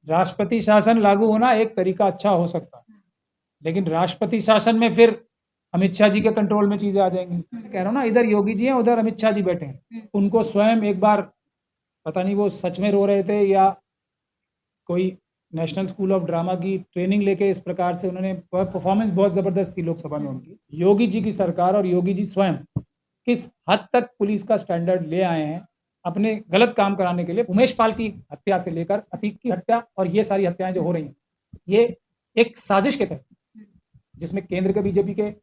राष्ट्रपति शासन लागू होना एक तरीका अच्छा हो सकता है, लेकिन राष्ट्रपति शासन में फिर अमित शाह जी के कंट्रोल में चीजें आ जाएंगी। मैं कह रहा हूँ ना, इधर योगी जी हैं, उधर अमित शाह जी बैठे हैं। उनको स्वयं एक बार, पता नहीं वो सच में रो रहे थे या कोई नेशनल स्कूल ऑफ ड्रामा की ट्रेनिंग लेके इस प्रकार से उन्होंने, परफॉर्मेंस बहुत जबरदस्त थी लोकसभा में उनकी। योगी जी की सरकार और योगी जी स्वयं किस हद तक पुलिस का स्टैंडर्ड ले आए हैं अपने गलत काम कराने के लिए। उमेश पाल की हत्या से लेकर अतीक की हत्या और ये सारी हत्याएं जो हो रही हैं, ये एक साजिश के तहत, जिसमें केंद्र के बीजेपी के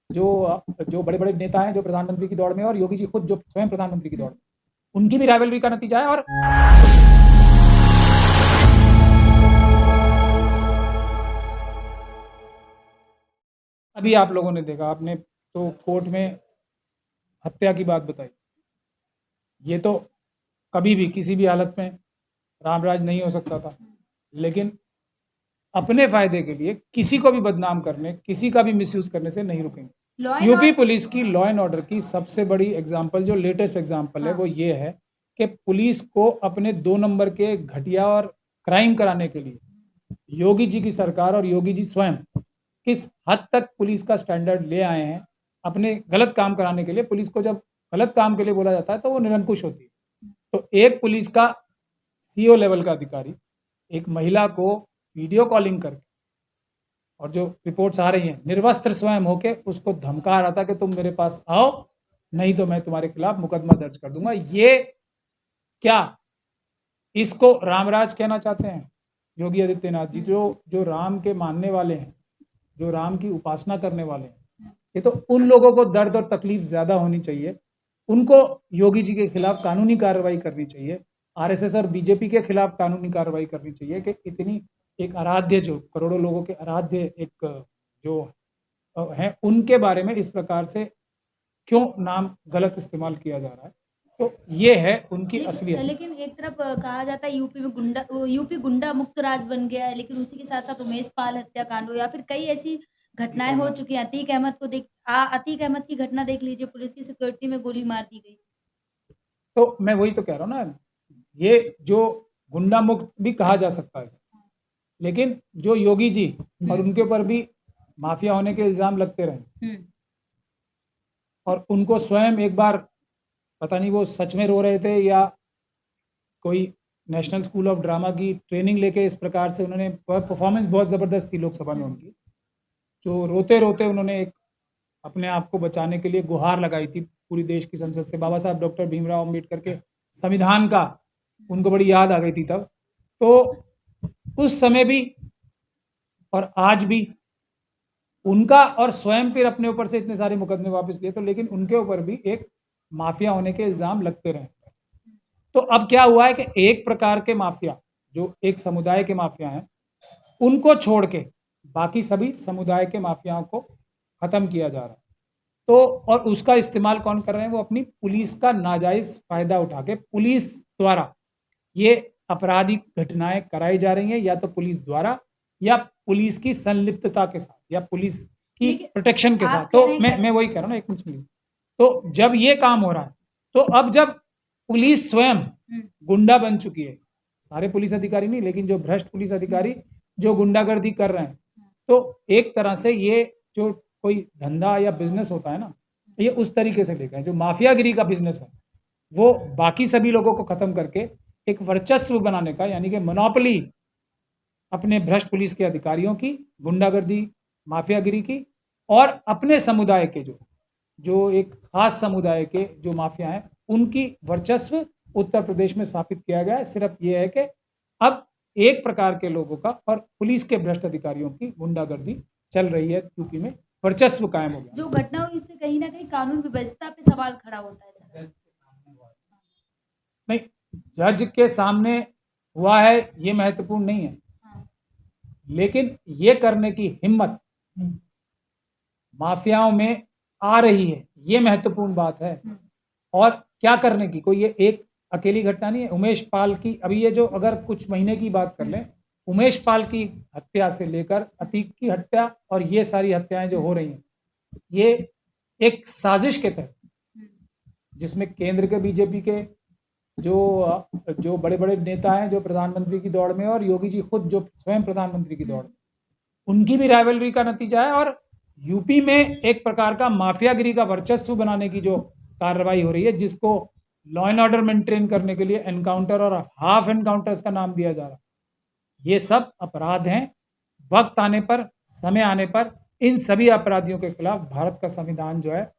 जो बड़े बड़े नेता हैं जो प्रधानमंत्री की दौड़ में, और योगी जी खुद जो स्वयं प्रधानमंत्री की दौड़ में, उनकी भी राइवलरी का नतीजा है। और अभी आप लोगों ने देखा, आपने तो कोर्ट में हत्या की बात बताई, ये तो कभी भी किसी भी हालत में रामराज नहीं हो सकता था, लेकिन अपने फायदे के लिए किसी को भी बदनाम करने, किसी का भी मिसयूज करने से नहीं रुकेंगे। यूपी पुलिस की लॉ एंड ऑर्डर की सबसे बड़ी एग्जांपल, जो लेटेस्ट एग्जांपल है, वो ये है कि पुलिस को अपने 2 नंबर के घटिया और क्राइम कराने के लिए योगी जी की सरकार और योगी जी स्वयं किस हद तक पुलिस का स्टैंडर्ड ले आए हैं अपने गलत काम कराने के लिए। पुलिस को जब गलत काम के लिए बोला जाता है तो वो निरंकुश होती है। तो एक पुलिस का सीओ लेवल का अधिकारी एक महिला को वीडियो कॉलिंग करके, और जो रिपोर्ट्स आ रही हैं, निर्वस्त्र स्वयं होके उसको धमका रहा था कि तुम मेरे पास आओ, नहीं तो मैं तुम्हारे खिलाफ मुकदमा दर्ज कर दूंगा। ये क्या इसको रामराज कहना चाहते हैं योगी आदित्यनाथ जी, जो राम के मानने वाले हैं, जो राम की उपासना करने वाले हैं? ये तो उन लोगों को दर्द और तकलीफ ज्यादा होनी चाहिए, उनको योगी जी के खिलाफ कानूनी कार्रवाई करनी चाहिए, आरएसएस और बीजेपी के खिलाफ कानूनी कार्रवाई करनी चाहिए कि इतनी एक आराध्य, जो करोड़ों लोगों के आराध्य एक जो है, उनके बारे में इस प्रकार से क्यों नाम गलत इस्तेमाल किया जा रहा है। तो ये है उनकी असलियत। लेकिन एक तरफ कहा जाता है यूपी गुंडा मुक्त राज बन गया है, लेकिन उसी के साथ साथ उमेश पाल हत्याकांड हो या फिर कई ऐसी घटनाएं हो चुकी हैं। अतीक अहमद की घटना देख लीजिए, पुलिस की सिक्योरिटी में गोली मार दी गई। तो मैं वही तो कह रहा हूँ ना, ये जो गुंडा मुक्त भी कहा जा सकता है, लेकिन जो योगी जी और उनके ऊपर भी माफिया होने के इल्जाम लगते रहे, और उनको स्वयं एक बार, पता नहीं वो सच में रो रहे थे या कोई नेशनल स्कूल ऑफ ड्रामा की ट्रेनिंग लेके इस प्रकार से उन्होंने, परफॉर्मेंस बहुत ज़बरदस्त थी लोकसभा में उनकी, जो रोते रोते उन्होंने एक अपने आप को बचाने के लिए गुहार लगाई थी पूरी देश की संसद से। बाबा साहब डॉक्टर भीमराव अंबेडकर के संविधान का उनको बड़ी याद आ गई थी तब। तो उस समय भी और आज भी उनका, और स्वयं फिर अपने ऊपर से इतने सारे मुकदमे वापस लिए, तो लेकिन उनके ऊपर भी एक माफिया होने के इल्जाम लगते रहे। तो अब क्या हुआ है कि एक प्रकार के माफिया, जो एक समुदाय के माफिया हैं, उनको छोड़ के बाकी सभी समुदाय के माफियाओं को खत्म किया जा रहा है। तो और उसका इस्तेमाल कौन कर रहे हैं? वो अपनी पुलिस का नाजायज फायदा उठा के पुलिस द्वारा ये आपराधिक घटनाएं कराई जा रही हैं, या तो पुलिस द्वारा या पुलिस की संलिप्तता के साथ या पुलिस की प्रोटेक्शन के साथ। तो मैं वही कह रहा हूँ ना, एक मिनट प्लीज। तो जब ये काम हो रहा है, तो अब जब पुलिस स्वयं गुंडा बन चुकी है, सारे पुलिस अधिकारी नहीं, लेकिन जो भ्रष्ट पुलिस अधिकारी जो गुंडागर्दी कर रहे हैं, तो एक तरह से ये जो कोई धंधा या बिजनेस होता है ना, ये उस तरीके से लेकर जो माफियागिरी का बिजनेस है, वो बाकी सभी लोगों को खत्म करके एक वर्चस्व बनाने का, यानी कि मोनोपोली अपने भ्रष्ट पुलिस के अधिकारियों की, गुंडागर्दी माफियागिरी की, और अपने समुदाय के जो एक खास समुदाय के जो माफिया हैं, उनकी वर्चस्व उत्तर प्रदेश में स्थापित किया गया है। सिर्फ ये है कि अब एक प्रकार के लोगों का और पुलिस के भ्रष्ट अधिकारियों की गुंडागर्दी चल रही है यूपी में, वर्चस्व कायम हो गया। जो घटना हुई उससे कहीं ना कहीं कानून व्यवस्था पे सवाल खड़ा होता है। नहीं, जज के सामने हुआ है ये महत्वपूर्ण नहीं है, लेकिन ये करने की हिम्मत माफियाओं में आ रही है, ये महत्वपूर्ण बात है। और क्या करने की, कोई ये एक अकेली घटना नहीं है। उमेश पाल की, अभी ये जो अगर कुछ महीने की बात कर लें, उमेश पाल की हत्या से लेकर अतीक की हत्या और ये सारी हत्याएं जो हो रही हैं, ये एक साजिश के तहत, जिसमें केंद्र के बीजेपी के जो बड़े बड़े नेता हैं जो प्रधानमंत्री की दौड़ में, और योगी जी खुद जो स्वयं प्रधानमंत्री की दौड़ में, उनकी भी राइवलरी का नतीजा है। और यूपी में एक प्रकार का माफियागिरी का वर्चस्व बनाने की जो कार्रवाई हो रही है, जिसको लॉ एंड ऑर्डर मेंटेन करने के लिए एनकाउंटर और हाफ एनकाउंटर्स का नाम दिया जा रहा है, ये सब अपराध हैं। वक्त आने पर, समय आने पर इन सभी अपराधियों के खिलाफ भारत का संविधान जो है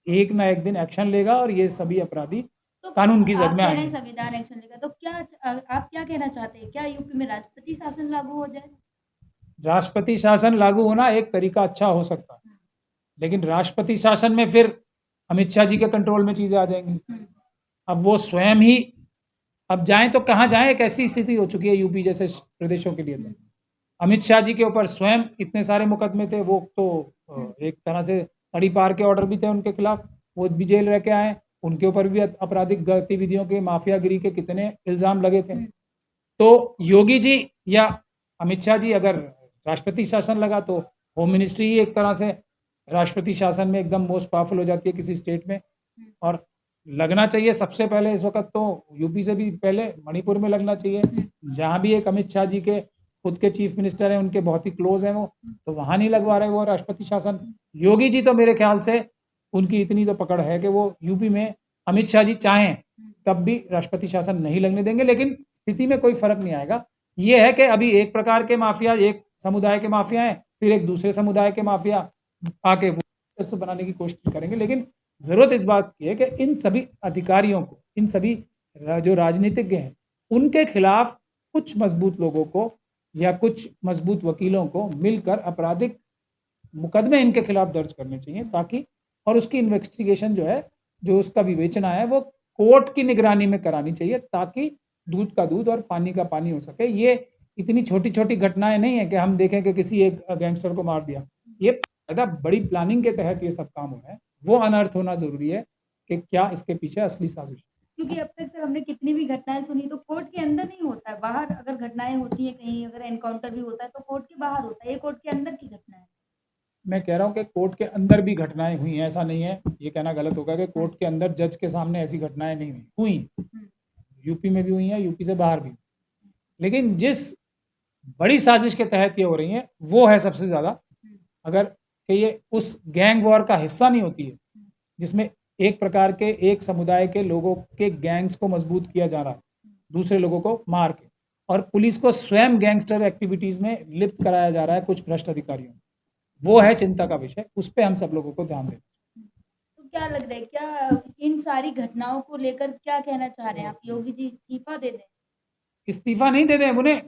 एक ना एक दिन एक्शन लेगा, और ये सभी अपराधी तो कानून की जद आप में कह रहे हैं आएंगे। संविधान एक्शन लेगा, तो क्या आप क्या कहना चाहते हैं, क्या यूपी में राष्ट्रपति शासन लागू हो जाए? राष्ट्रपति शासन लागू होना एक तरीका अच्छा हो सकता है, लेकिन राष्ट्रपति शासन में फिर अमित शाह जी के कंट्रोल में चीजें आ जाएंगी। अब वो स्वयं ही अब जाएं तो कहाँ जाएं, एक ऐसी स्थिति हो चुकी है यूपी जैसे प्रदेशों के लिए। तो अमित शाह जी के ऊपर स्वयं इतने सारे मुकदमे थे, वो तो एक तरह से तड़ी पार के ऑर्डर भी थे उनके खिलाफ, वो भी जेल रह के आए, उनके ऊपर भी आपराधिक गतिविधियों के, माफियागिरी के कितने इल्जाम लगे थे। तो योगी जी या अमित शाह जी अगर राष्ट्रपति शासन लगा तो होम मिनिस्ट्री ही एक तरह से राष्ट्रपति शासन में एकदम मोस्ट पावरफुल हो जाती है किसी स्टेट में। और लगना चाहिए सबसे पहले इस वक्त तो यूपी से भी पहले मणिपुर में लगना चाहिए, जहां भी एक अमित शाह जी के खुद के चीफ मिनिस्टर हैं, उनके बहुत ही क्लोज हैं वो, तो वहां नहीं लगवा रहे वो राष्ट्रपति शासन। योगी जी तो मेरे ख्याल से उनकी इतनी तो पकड़ है कि वो यूपी में अमित शाह जी चाहें तब भी राष्ट्रपति शासन नहीं लगने देंगे, लेकिन स्थिति में कोई फर्क नहीं आएगा। ये है कि अभी एक प्रकार के माफिया, एक समुदाय के माफिया हैं, फिर एक दूसरे समुदाय के माफिया आके वो बनाने की कोशिश करेंगे। लेकिन जरूरत इस बात की है कि इन सभी अधिकारियों को, इन सभी जो राजनीतिज्ञ हैं, उनके खिलाफ कुछ मजबूत लोगों को या कुछ मजबूत वकीलों को मिलकर आपराधिक मुकदमे इनके खिलाफ दर्ज करने चाहिए, ताकि और उसकी इन्वेस्टिगेशन जो है, जो उसका विवेचना है, वो कोर्ट की निगरानी में करानी चाहिए, ताकि दूध का दूध और पानी का पानी हो सके। ये इतनी छोटी छोटी घटनाएं नहीं है कि हम देखें कि किसी एक गैंगस्टर को मार दिया। ये ज़्यादा बड़ी प्लानिंग के तहत ये सब काम हो रहा है, वो अनर्थ होना जरूरी है कि क्या इसके पीछे असली साजिश। क्योंकि अब तक सर हमने कितनी भी घटनाएं सुनी, तो कोर्ट के अंदर नहीं होता है, बाहर अगर घटनाएं होती है, कहीं अगर एनकाउंटर भी होता है तो कोर्ट के बाहर होता है, ये कोर्ट के अंदर की घटना है। मैं कह रहा हूँ कि कोर्ट के अंदर भी घटनाएं हुई हैं, ऐसा नहीं है, ये कहना गलत होगा कि कोर्ट के अंदर जज के सामने ऐसी घटनाएं नहीं हुई, यूपी में भी हुई हैं, यूपी से बाहर भी। लेकिन जिस बड़ी साजिश के तहत ये हो रही हैं, वो है सबसे ज्यादा, अगर कि ये उस गैंग वॉर का हिस्सा नहीं होती है, जिसमें एक प्रकार के एक समुदाय के लोगों के गैंग्स को मजबूत किया जा रहा है दूसरे लोगों को मार के, और पुलिस को स्वयं गैंगस्टर एक्टिविटीज में लिप्त कराया जा रहा है कुछ भ्रष्ट अधिकारियों। वो है चिंता का विषय, उस पर हम सब लोगों को ध्यान दें। तो क्या लग रहा है, क्या इन सारी घटनाओं को लेकर क्या कहना चाह रहे हैं आप, योगी जी इस्तीफा दे दें? इस्तीफा नहीं दे दें, उन्हें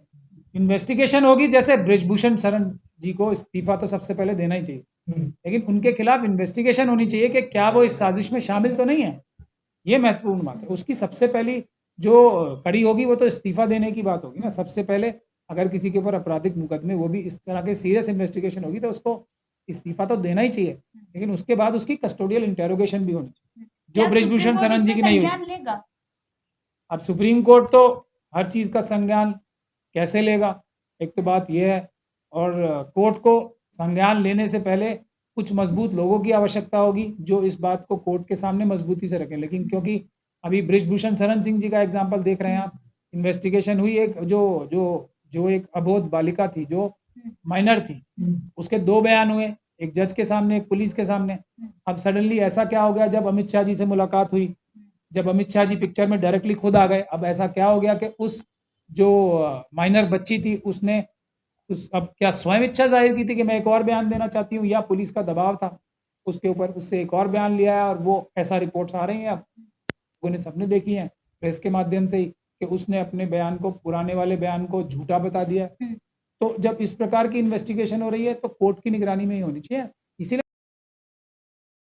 इन्वेस्टिगेशन होगी। जैसे बृजभूषण शरण जी को इस्तीफा तो सबसे पहले देना ही चाहिए, लेकिन उनके खिलाफ इन्वेस्टिगेशन होनी चाहिए कि क्या वो इस साजिश में शामिल तो नहीं है। ये महत्वपूर्ण बात है। उसकी सबसे पहली जो कड़ी होगी वो तो इस्तीफा देने की बात होगी ना। सबसे पहले अगर किसी के ऊपर आपराधिक मुकदमे, वो भी इस तरह के सीरियस इन्वेस्टिगेशन होगी, तो उसको इस्तीफा तो देना ही चाहिए, लेकिन उसके बाद उसकी कस्टोडियल इंटेरोगेशन भी होनी चाहिए, जो क्या बृजभूषण सुप्रीम कोर्ट शरण जी इसमें की नहीं हुई। संज्ञान लेगा? अब सुप्रीम कोर्ट तो हर चीज का संज्ञान कैसे लेगा, एक तो बात यह है, और कोर्ट को संज्ञान लेने से पहले कुछ मजबूत लोगों की आवश्यकता होगी जो इस बात को कोर्ट के सामने मजबूती से रखें। लेकिन क्योंकि अभी बृजभूषण शरण सिंह जी का एग्जाम्पल देख रहे हैं आप, इन्वेस्टिगेशन हुई, एक जो जो जो एक अबोध बालिका थी, जो माइनर थी, उसके 2 बयान हुए, एक जज के सामने, एक पुलिस के सामने। अब सडनली ऐसा क्या हो गया, जब अमित शाह जी से मुलाकात हुई, जब अमित शाह जी पिक्चर में डायरेक्टली खुद आ गए, अब ऐसा क्या हो गया कि उस जो माइनर बच्ची थी उसने अब क्या स्वयं इच्छा जाहिर की थी कि मैं एक और बयान देना चाहती हूँ, या पुलिस का दबाव था उसके ऊपर, उससे एक और बयान लिया है, और वो ऐसा रिपोर्ट्स आ रही हैं, अब लोगों ने सबने देखी हैं प्रेस के माध्यम से ही, कि उसने अपने बयान को, पुराने वाले बयान को झूठा बता दिया। तो जब इस प्रकार की इन्वेस्टिगेशन हो रही है तो कोर्ट की निगरानी में ही होनी चाहिए।